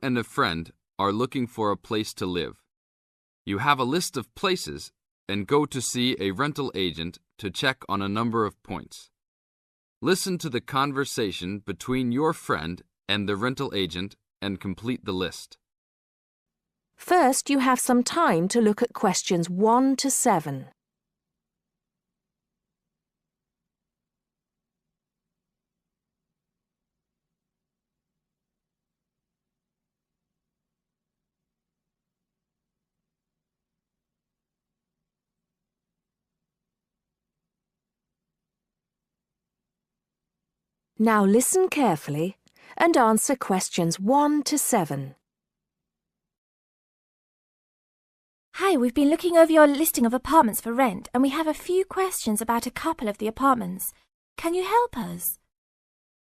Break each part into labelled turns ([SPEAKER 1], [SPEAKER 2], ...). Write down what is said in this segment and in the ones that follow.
[SPEAKER 1] and a friend are looking for a place to live. You have a list of places and go to see a rental agent to check on a number of points. Listen to the conversation between your friend and the rental agent and complete the list.
[SPEAKER 2] First, you have some time to look at questions 1 to 7. Now listen carefully and answer questions 1 to 7.
[SPEAKER 3] Hi, we've been looking over your listing of apartments for rent and we have a few questions about a couple of the apartments. Can you help us?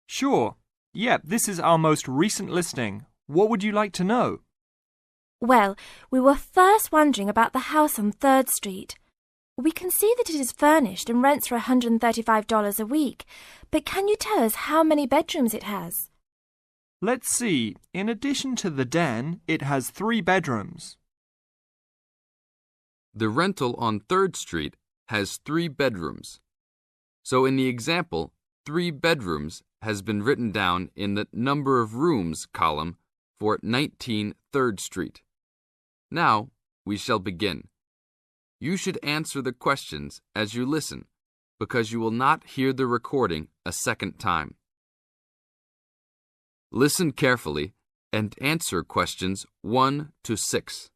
[SPEAKER 4] Sure. Yep, this is our most recent listing. What would you like to know?
[SPEAKER 3] Well, we were first wondering about the house on 3rd Street. We can see that it is furnished and rents for $135 a week, but can you tell us how many bedrooms it has?
[SPEAKER 4] Let's see. In addition to the den, it has 3 bedrooms.
[SPEAKER 1] The rental on 3rd Street has 3 bedrooms. So in the example, 3 bedrooms has been written down in the number of rooms column for 19 3rd Street. Now we shall begin. You should answer the questions as you listen, because you will not hear the recording a second time. Listen carefully and answer questions 1 to 6.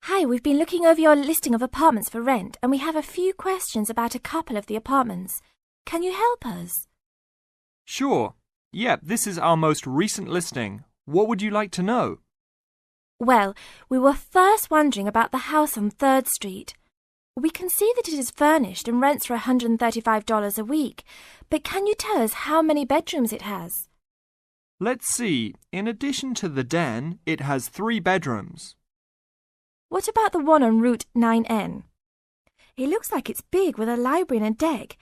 [SPEAKER 3] Hi, we've been looking over your listing of apartments for rent and we have a few questions about a couple of the apartments. Can you help us?
[SPEAKER 4] Sure. Yep, this is our most recent listing. What would you like to know?
[SPEAKER 3] Well, we were first wondering about the house on 3rd Street. We can see that it is furnished and rents for $135 a week, but can you tell us how many bedrooms it has?
[SPEAKER 4] Let's see. In addition to the den, it has 3 bedrooms.
[SPEAKER 3] What about the one on Route 9N? It looks like it's big with a library and a deck,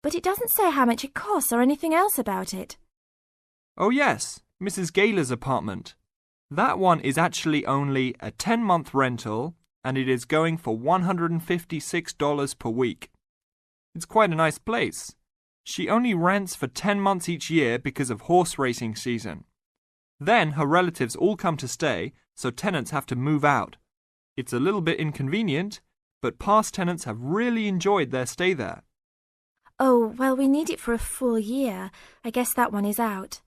[SPEAKER 3] but it doesn't say how much it costs or anything else about it.
[SPEAKER 4] Oh yes, Mrs. Gaylor's apartment. That one is actually only a 10-month rental and it is going for $156 per week. It's quite a nice place. She only rents for 10 months each year because of horse racing season. Then her relatives all come to stay, so tenants have to move out. It's a little bit inconvenient, but past tenants have really enjoyed their stay there.
[SPEAKER 3] Oh, well, we need it for a full year. I guess that one is out.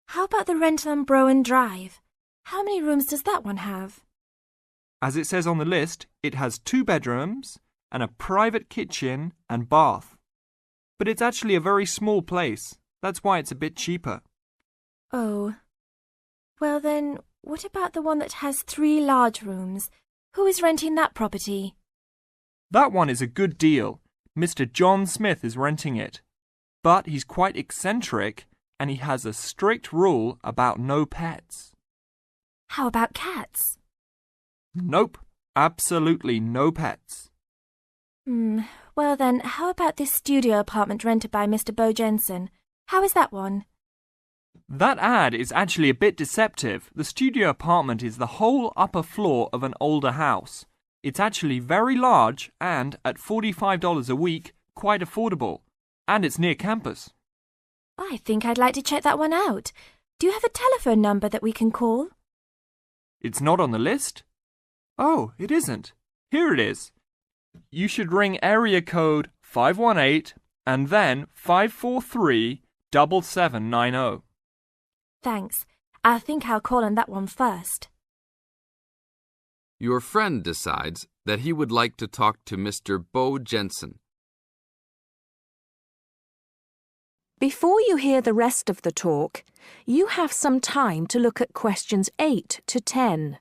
[SPEAKER 3] How about the rental on Browen Drive? How many rooms does that one have?
[SPEAKER 4] As it says on the list, it has 2 bedrooms and a private kitchen and bath. But it's actually a very small place. That's why it's a bit cheaper.
[SPEAKER 3] Oh. Well then, what about the one that has 3 large rooms? Who is renting that property?
[SPEAKER 4] That one is a good deal. Mr. John Smith is renting it. But he's quite eccentric and he has a strict rule about no pets.
[SPEAKER 3] How about cats?
[SPEAKER 4] Nope, absolutely no pets.
[SPEAKER 3] Well then, how about this studio apartment rented by Mr. Bo Jensen? How is that one?
[SPEAKER 4] That ad is actually a bit deceptive. The studio apartment is the whole upper floor of an older house. It's actually very large and, at $45 a week, quite affordable. And it's near campus.
[SPEAKER 3] I think I'd like to check that one out. Do you have a telephone number that we can call?
[SPEAKER 4] It's not on the list? Oh, it isn't. Here it is. You should ring area code 518 and then 543-7790.
[SPEAKER 3] Thanks. I think I'll call on that one first.
[SPEAKER 1] Your friend decides that he would like to talk to Mr. Bo Jensen.
[SPEAKER 2] Before you hear the rest of the talk, you have some time to look at questions 8 to 10.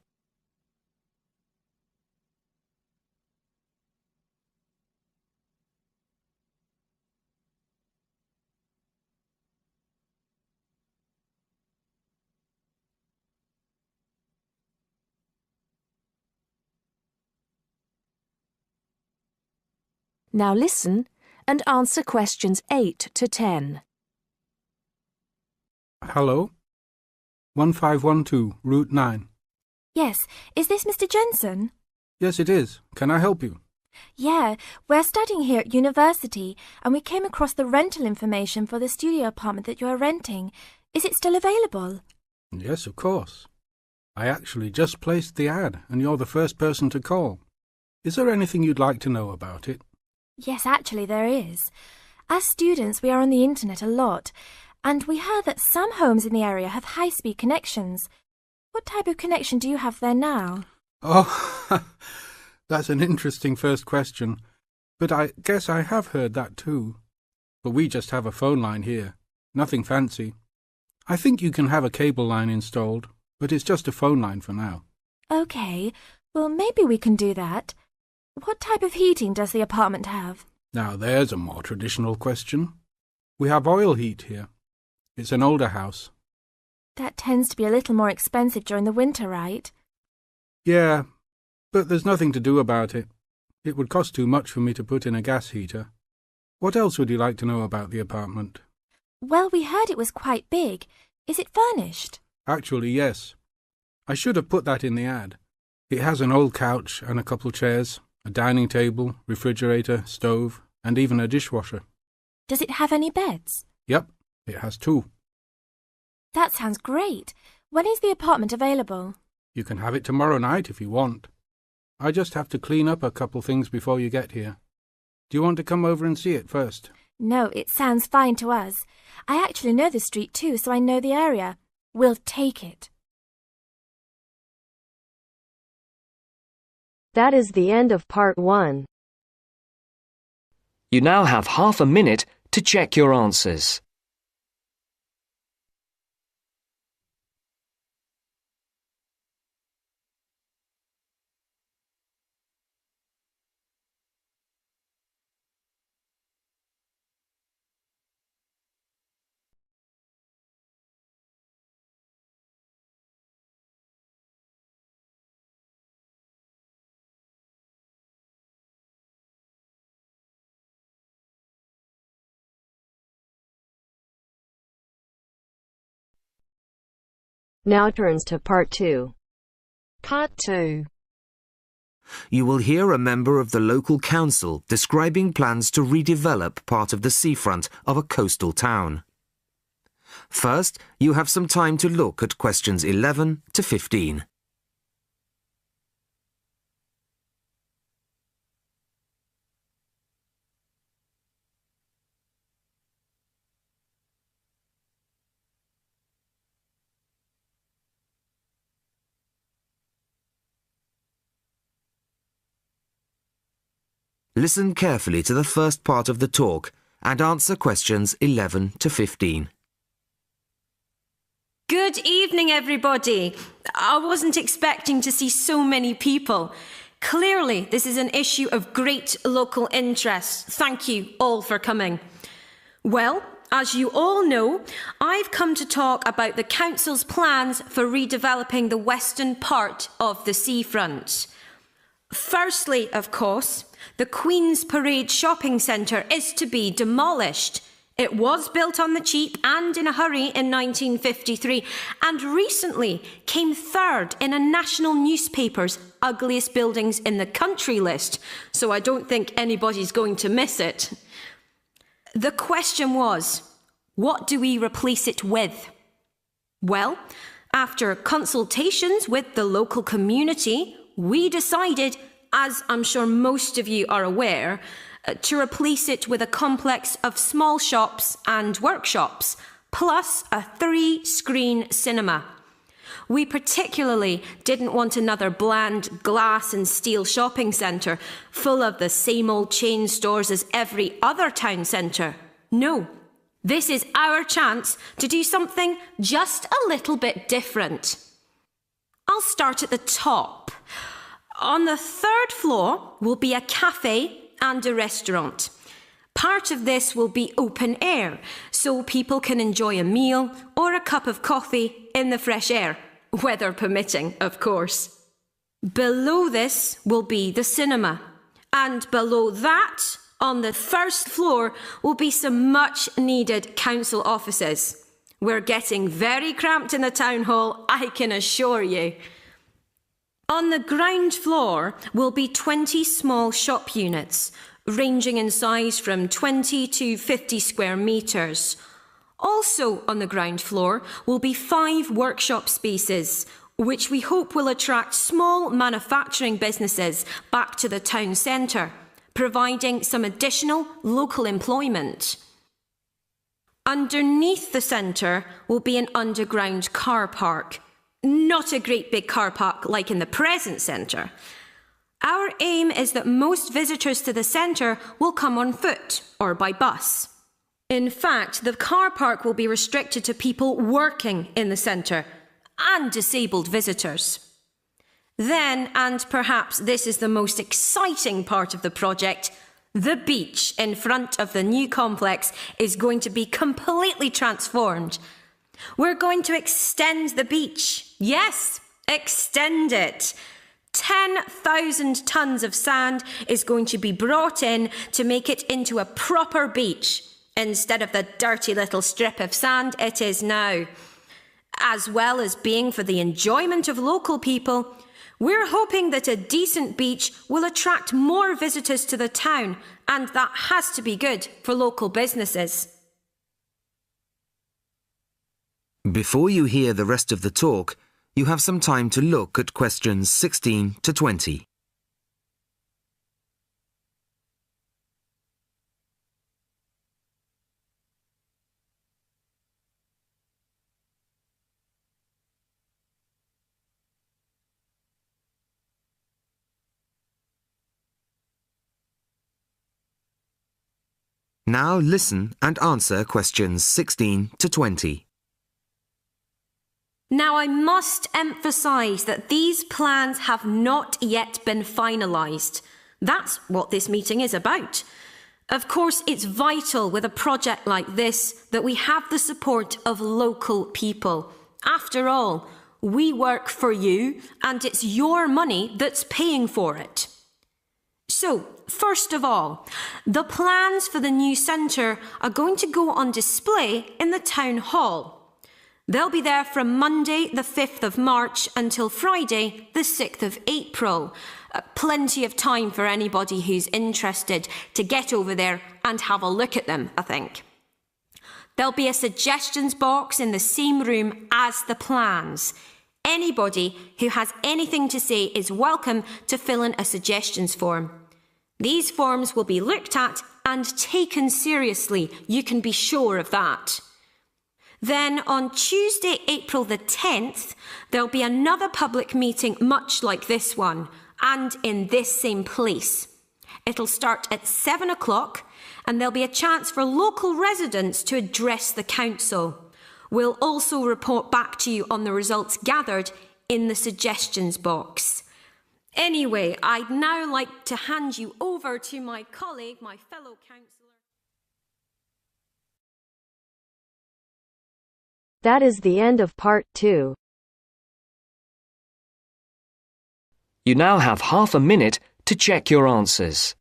[SPEAKER 2] Now listen and answer questions 8 to 10.
[SPEAKER 5] Hello? 1512, Route 9.
[SPEAKER 3] Yes, is this Mr. Jensen?
[SPEAKER 5] Yes, it is. Can I help you?
[SPEAKER 3] Yeah, we're studying here at university and we came across the rental information for the studio apartment that you are renting. Is it still available?
[SPEAKER 5] Yes, of course. I actually just placed the ad and you're the first person to call. Is there anything you'd like to know about it?
[SPEAKER 3] Yes, actually there is. As students, we are on the internet a lot, and we heard that some homes in the area have high-speed connections. What type of connection do you have there now?
[SPEAKER 5] Oh, that's an interesting first question. But I guess I have heard that too. But we just have a phone line here. Nothing fancy. I think you can have a cable line installed, but it's just a phone line for now.
[SPEAKER 3] Okay, well maybe we can do that. What type of heating does the apartment have?
[SPEAKER 5] Now there's a more traditional question. We have oil heat here. It's an older house.
[SPEAKER 3] That tends to be a little more expensive during the winter, right?
[SPEAKER 5] Yeah, but there's nothing to do about it. It would cost too much for me to put in a gas heater. What else would you like to know about the apartment?
[SPEAKER 3] Well, we heard it was quite big. Is it furnished?
[SPEAKER 5] Actually, yes. I should have put that in the ad. It has an old couch and a couple chairs, a dining table, refrigerator, stove, and even a dishwasher.
[SPEAKER 3] Does it have any beds?
[SPEAKER 5] Yep, it has 2.
[SPEAKER 3] That sounds great. When is the apartment available?
[SPEAKER 5] You can have it tomorrow night if you want. I just have to clean up a couple things before you get here. Do you want to come over and see it first?
[SPEAKER 3] No, it sounds fine to us. I actually know the street too, so I know the area. We'll take it.
[SPEAKER 6] That is the end of part 1.
[SPEAKER 7] You now have half a minute to check your answers.
[SPEAKER 6] Now turns to part 2. Part 2.
[SPEAKER 8] You will hear a member of the local council describing plans to redevelop part of the seafront of a coastal town. First, you have some time to look at questions 11 to 15. Listen carefully to the first part of the talk and answer questions 11 to 15.
[SPEAKER 9] Good evening, everybody. I wasn't expecting to see so many people. Clearly, this is an issue of great local interest. Thank you all for coming. Well, as you all know, I've come to talk about the council's plans for redeveloping the western part of the seafront. Firstly, of course, the Queen's Parade shopping centre is to be demolished. It was built on the cheap and in a hurry in 1953 and recently came third in a national newspaper's ugliest buildings in the country list, so I don't think anybody's going to miss it. The question was, what do we replace it with? Well, after consultations with the local community, we decided, as I'm sure most of you are aware, to replace it with a complex of small shops and workshops, plus a 3-screen cinema. We particularly didn't want another bland glass and steel shopping centre full of the same old chain stores as every other town centre. No, this is our chance to do something just a little bit different. I'll start at the top. On the 3rd floor will be a cafe and a restaurant. Part of this will be open air, so people can enjoy a meal or a cup of coffee in the fresh air, weather permitting, of course. Below this will be the cinema, and below that, on the 1st floor, will be some much needed council offices. We're getting very cramped in the town hall, I can assure you. On the ground floor will be 20 small shop units, ranging in size from 20 to 50 square metres. Also on the ground floor will be 5 workshop spaces, which we hope will attract small manufacturing businesses back to the town centre, providing some additional local employment. Underneath the centre will be an underground car park. Not a great big car park like in the present centre. Our aim is that most visitors to the centre will come on foot or by bus. In fact, the car park will be restricted to people working in the centre and disabled visitors. Then, and perhaps this is the most exciting part of the project, the beach in front of the new complex is going to be completely transformed. We're going to extend the beach. Yes, extend it. 10,000 tonnes of sand is going to be brought in to make it into a proper beach, instead of the dirty little strip of sand it is now. As well as being for the enjoyment of local people, we're hoping that a decent beach will attract more visitors to the town, and that has to be good for local businesses.
[SPEAKER 8] Before you hear the rest of the talk, you have some time to look at questions 16 to 20. Now listen and answer questions 16 to 20.
[SPEAKER 9] Now I must emphasise that these plans have not yet been finalised. That's what this meeting is about. Of course, it's vital with a project like this that we have the support of local people. After all, we work for you and it's your money that's paying for it. So, first of all, the plans for the new centre are going to go on display in the town hall. They'll be there from Monday the 5th of March until Friday the 6th of April. Plenty of time for anybody who's interested to get over there and have a look at them, I think. There'll be a suggestions box in the same room as the plans. Anybody who has anything to say is welcome to fill in a suggestions form. These forms will be looked at and taken seriously, you can be sure of that. Then on Tuesday, April the 10th, there'll be another public meeting much like this one, and in this same place. It'll start at 7 o'clock, and there'll be a chance for local residents to address the council. We'll also report back to you on the results gathered in the suggestions box. Anyway, I'd now like to hand you over to my colleague, my fellow councillor.
[SPEAKER 6] That is the end of part 2.
[SPEAKER 7] You now have half a minute to check your answers.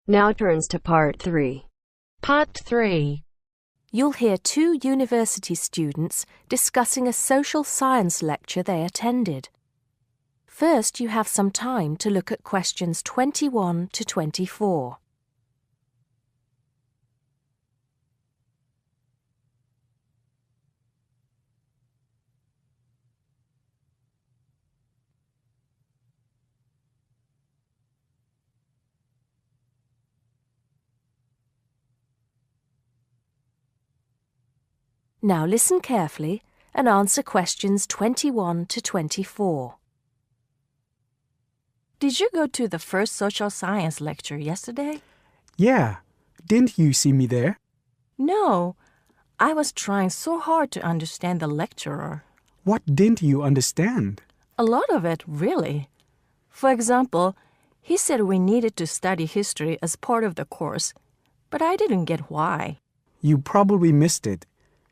[SPEAKER 6] Now turns to part 3. Part 3.
[SPEAKER 2] You'll hear 2 university students discussing a social science lecture they attended. First, you have some time to look at questions 21 to 24. Now listen carefully and answer questions 21 to 24.
[SPEAKER 10] Did you go to the first social science lecture yesterday?
[SPEAKER 11] Yeah. Didn't you see me there?
[SPEAKER 10] No. I was trying so hard to understand the lecturer.
[SPEAKER 11] What didn't you understand?
[SPEAKER 10] A lot of it, really. For example, he said we needed to study history as part of the course, but I didn't get why.
[SPEAKER 11] You probably missed it.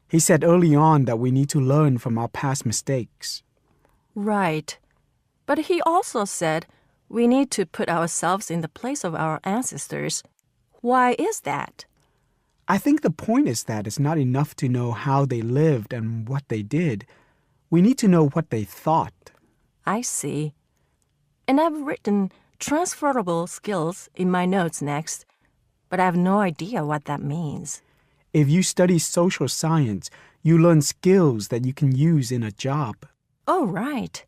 [SPEAKER 11] He said early on that we need to learn from our past mistakes.
[SPEAKER 10] Right. But he also said we need to put ourselves in the place of our ancestors. Why is that?
[SPEAKER 11] I think the point is that it's not enough to know how they lived and what they did. We need to know what they thought.
[SPEAKER 10] I see. And I've written transferable skills in my notes next, but I have no idea what that means.
[SPEAKER 11] If you study social science, you learn skills that you can use in a job.
[SPEAKER 10] Oh, right.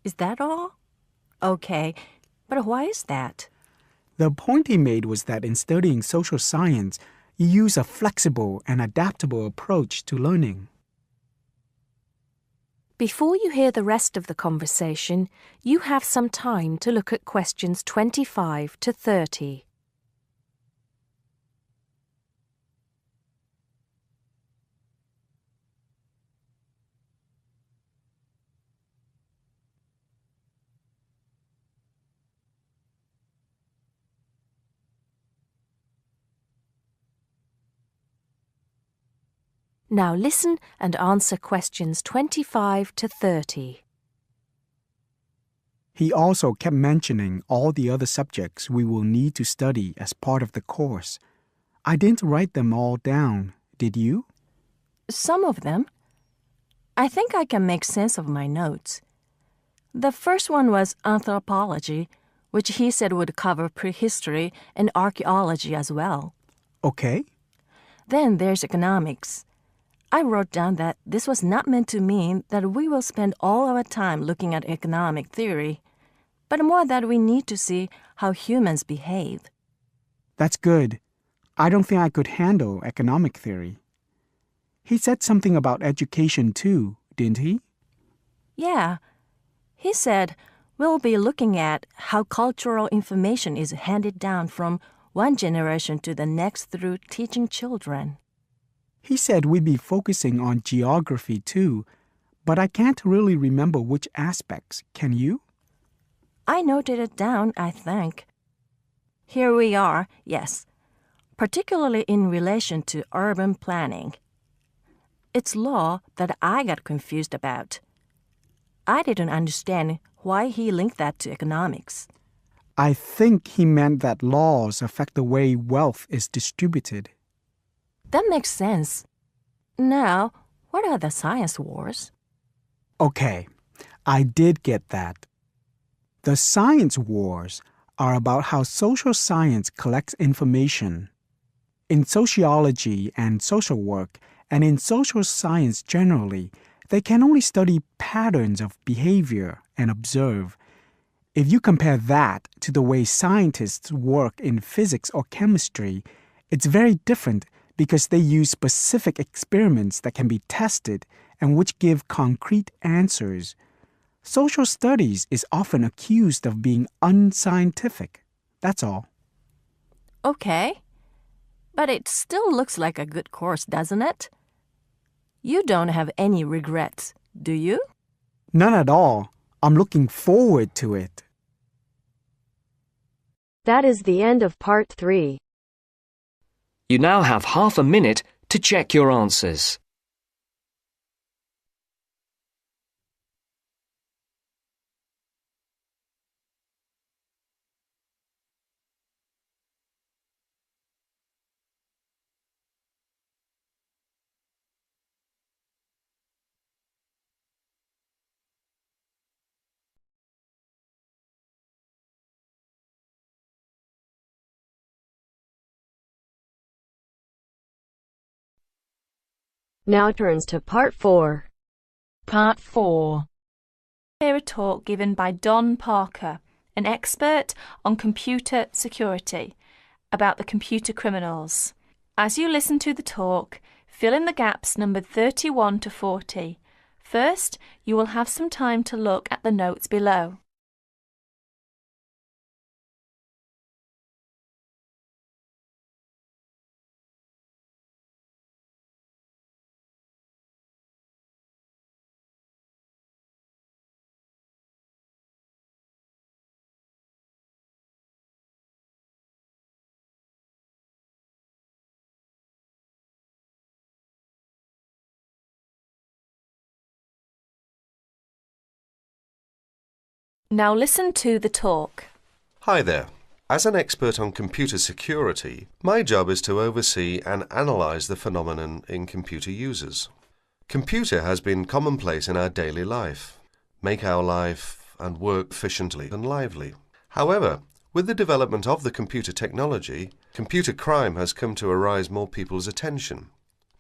[SPEAKER 10] Is that all? Okay, but why is that?
[SPEAKER 11] The point he made was that in studying social science, you use a flexible and adaptable approach to learning.
[SPEAKER 2] Before you hear the rest of the conversation, you have some time to look at questions 25 to 30. Now listen and answer questions 25 to 30.
[SPEAKER 11] He also kept mentioning all the other subjects we will need to study as part of the course. I didn't write them all down, did you?
[SPEAKER 10] Some of them. I think I can make sense of my notes. The first one was anthropology, which he said would cover prehistory and archaeology as well.
[SPEAKER 11] Okay.
[SPEAKER 10] Then there's economics. I wrote down that this was not meant to mean that we will spend all our time looking at economic theory, but more that we need to see how humans behave.
[SPEAKER 11] That's good. I don't think I could handle economic theory. He said something about education too, didn't he?
[SPEAKER 10] Yeah. He said we'll be looking at how cultural information is handed down from one generation to the next through teaching children.
[SPEAKER 11] He said we'd be focusing on geography too, but I can't really remember which aspects. Can you?
[SPEAKER 10] I noted it down, I think. Here we are, yes, particularly in relation to urban planning. It's law that I got confused about. I didn't understand why he linked that to economics.
[SPEAKER 11] I think he meant that laws affect the way wealth is distributed.
[SPEAKER 10] That makes sense. Now, what are the science wars?
[SPEAKER 11] Okay, I did get that. The science wars are about how social science collects information. In sociology and social work, and in social science generally, they can only study patterns of behavior and observe. If you compare that to the way scientists work in physics or chemistry, it's very different because they use specific experiments that can be tested and which give concrete answers. Social studies is often accused of being unscientific. That's all.
[SPEAKER 10] Okay. But it still looks like a good course, doesn't it? You don't have any regrets, do you?
[SPEAKER 11] None at all. I'm looking forward to it.
[SPEAKER 6] That is the end of part 3.
[SPEAKER 7] You now have half a minute to check your answers.
[SPEAKER 6] Now turns to part 4.
[SPEAKER 10] Part 4.
[SPEAKER 3] Hear a talk given by Don Parker, an expert on computer security, about the computer criminals. As you listen to the talk, fill in the gaps numbered 31 to 40. First, you will have some time to look at the notes below.
[SPEAKER 2] Now listen to the talk.
[SPEAKER 12] Hi there. As an expert on computer security, my job is to oversee and analyse the phenomenon in computer users. Computer has been commonplace in our daily life, make our life and work efficiently and lively. However, with the development of the computer technology, computer crime has come to arise more people's attention.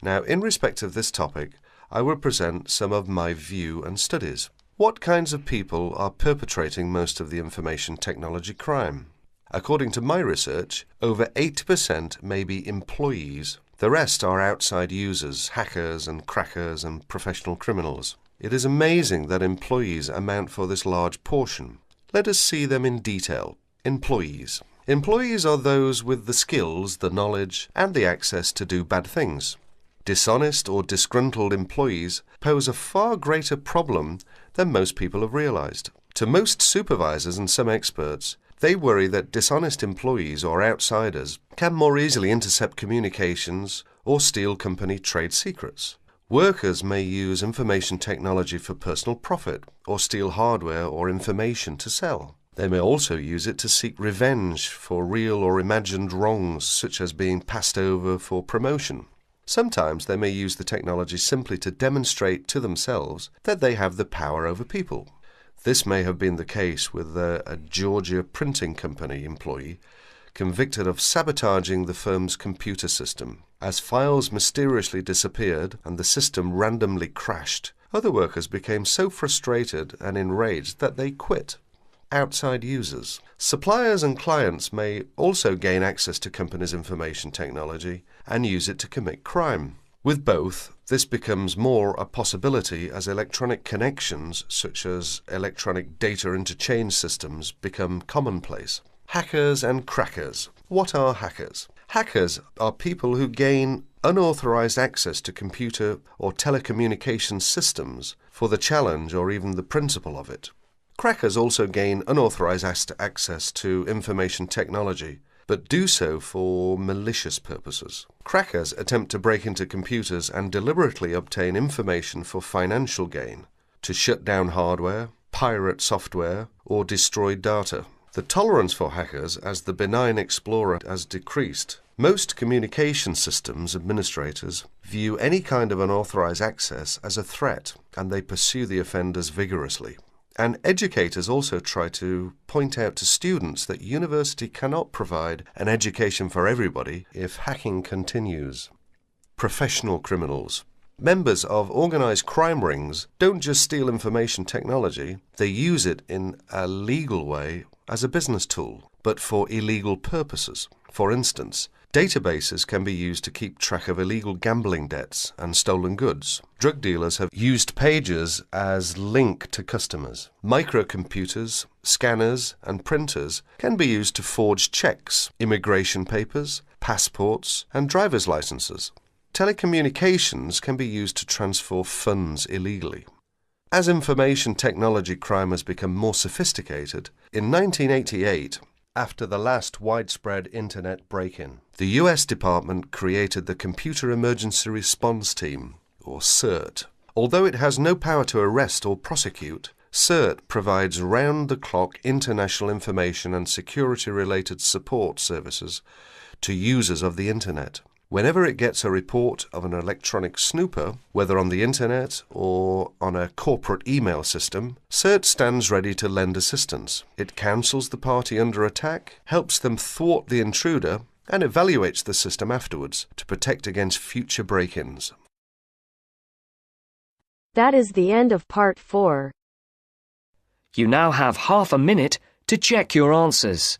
[SPEAKER 12] Now, in respect of this topic, I will present some of my view and studies. What kinds of people are perpetrating most of the information technology crime? According to my research, over 80% may be employees. The rest are outside users, hackers and crackers and professional criminals. It is amazing that employees amount for this large portion. Let us see them in detail. Employees. Employees are those with the skills, the knowledge, and the access to do bad things. Dishonest or disgruntled employees pose a far greater problem than most people have realized. To most supervisors and some experts, they worry that dishonest employees or outsiders can more easily intercept communications or steal company trade secrets. Workers may use information technology for personal profit or steal hardware or information to sell. They may also use it to seek revenge for real or imagined wrongs, such as being passed over for promotion. Sometimes they may use the technology simply to demonstrate to themselves that they have the power over people. This may have been the case with a Georgia printing company employee convicted of sabotaging the firm's computer system. As files mysteriously disappeared and the system randomly crashed, other workers became so frustrated and enraged that they quit. Outside users. Suppliers and clients may also gain access to companies' information technology and use it to commit crime. With both, this becomes more a possibility as electronic connections, such as electronic data interchange systems, become commonplace. Hackers and crackers. What are hackers? Hackers are people who gain unauthorized access to computer or telecommunications systems for the challenge or even the principle of it. Crackers also gain unauthorized access to information technology, but do so for malicious purposes. Crackers attempt to break into computers and deliberately obtain information for financial gain, to shut down hardware, pirate software, or destroy data. The tolerance for hackers as the benign explorer has decreased. Most communication systems administrators view any kind of unauthorized access as a threat, and they pursue the offenders vigorously. And educators also try to point out to students that university cannot provide an education for everybody if hacking continues. Professional criminals. Members of organized crime rings don't just steal information technology, they use it in a legal way as a business tool, but for illegal purposes. For instance, databases can be used to keep track of illegal gambling debts and stolen goods. Drug dealers have used pages as link to customers. Microcomputers, scanners, and printers can be used to forge checks, immigration papers, passports, and driver's licenses. Telecommunications can be used to transfer funds illegally. As information technology crime has become more sophisticated, in 1988, after the last widespread Internet break-in, the US Department created the Computer Emergency Response Team, or CERT. Although it has no power to arrest or prosecute, CERT provides round-the-clock international information and security-related support services to users of the Internet. Whenever it gets a report of an electronic snooper, whether on the Internet or on a corporate email system, CERT stands ready to lend assistance. It counsels the party under attack, helps them thwart the intruder, and evaluates the system afterwards to protect against future break-ins.
[SPEAKER 6] That is the end of part 4.
[SPEAKER 7] You now have half a minute to check your answers.